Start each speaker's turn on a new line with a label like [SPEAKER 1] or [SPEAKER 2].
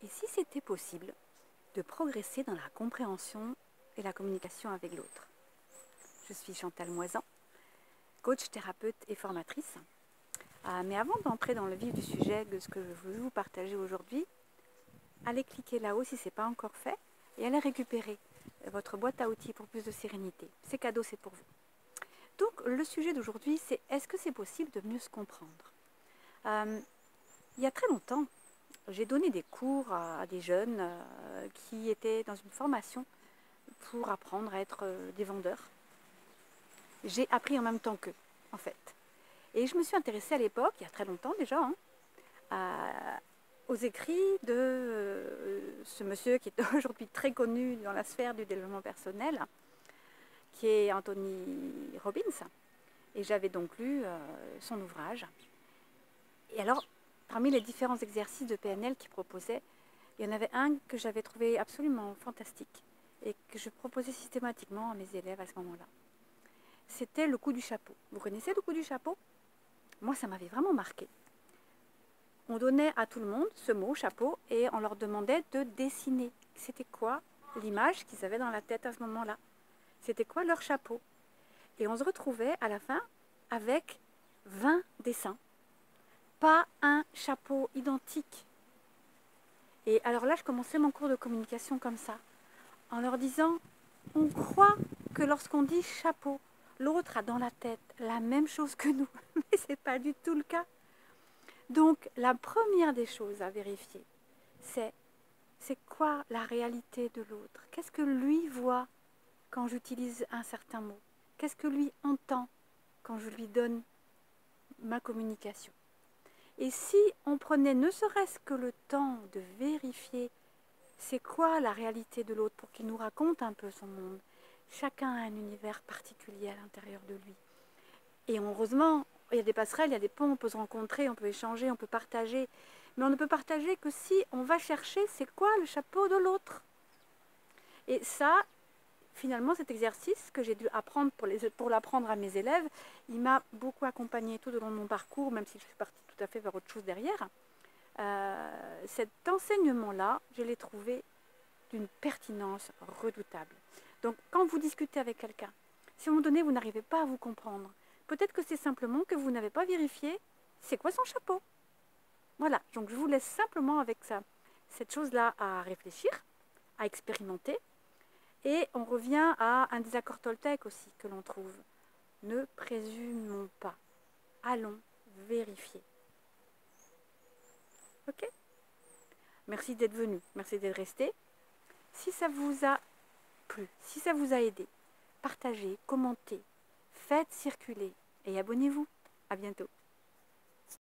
[SPEAKER 1] Et si c'était possible de progresser dans la compréhension et la communication avec l'autre? Je suis Chantal Moisan, coach, thérapeute et formatrice. Mais avant d'entrer dans le vif du sujet de ce que je veux vous partager aujourd'hui, allez cliquer là-haut si ce n'est pas encore fait et allez récupérer votre boîte à outils pour plus de sérénité. C'est cadeau, c'est pour vous. Donc le sujet d'aujourd'hui, c'est est-ce que c'est possible de mieux se comprendre? Il y a très longtemps, j'ai donné des cours à des jeunes qui étaient dans une formation pour apprendre à être des vendeurs. J'ai appris en même temps qu'eux, en fait. Et je me suis intéressée à l'époque, il y a très longtemps déjà, aux écrits de ce monsieur qui est aujourd'hui très connu dans la sphère du développement personnel, qui est Anthony Robbins. Et j'avais donc lu son ouvrage. Et alors, parmi les différents exercices de PNL qu'il proposait, il y en avait un que j'avais trouvé absolument fantastique et que je proposais systématiquement à mes élèves à ce moment-là. C'était le coup du chapeau. Vous connaissez le coup du chapeau? Moi, ça m'avait vraiment marqué. On donnait à tout le monde ce mot, chapeau, et on leur demandait de dessiner. C'était quoi l'image qu'ils avaient dans la tête à ce moment-là? C'était quoi leur chapeau? Et on se retrouvait à la fin avec 20 dessins. Pas un chapeau identique. Et alors là, je commençais mon cours de communication comme ça, en leur disant, on croit que lorsqu'on dit chapeau, l'autre a dans la tête la même chose que nous, mais ce n'est pas du tout le cas. Donc, la première des choses à vérifier, c'est quoi la réalité de l'autre? Qu'est-ce que lui voit quand j'utilise un certain mot? Qu'est-ce que lui entend quand je lui donne ma communication? Et si on prenait ne serait-ce que le temps de vérifier c'est quoi la réalité de l'autre pour qu'il nous raconte un peu son monde. Chacun a un univers particulier à l'intérieur de lui. Et heureusement, il y a des passerelles, il y a des ponts, on peut se rencontrer, on peut échanger, on peut partager. Mais on ne peut partager que si on va chercher c'est quoi le chapeau de l'autre. Et ça, finalement, cet exercice que j'ai dû apprendre pour l'apprendre à mes élèves, il m'a beaucoup accompagnée tout au long de mon parcours, même si je suis partie tout à fait vers autre chose derrière. Cet enseignement-là, je l'ai trouvé d'une pertinence redoutable. Donc, quand vous discutez avec quelqu'un, si à un moment donné, vous n'arrivez pas à vous comprendre, peut-être que c'est simplement que vous n'avez pas vérifié c'est quoi son chapeau. Voilà, donc je vous laisse simplement avec ça, cette chose-là à réfléchir, à expérimenter. Et on revient à un des accords Toltec aussi que l'on trouve. Ne présumons pas. Allons vérifier. Ok? Merci d'être venu, merci d'être resté. Si ça vous a plu, si ça vous a aidé, partagez, commentez, faites circuler et abonnez-vous. À bientôt.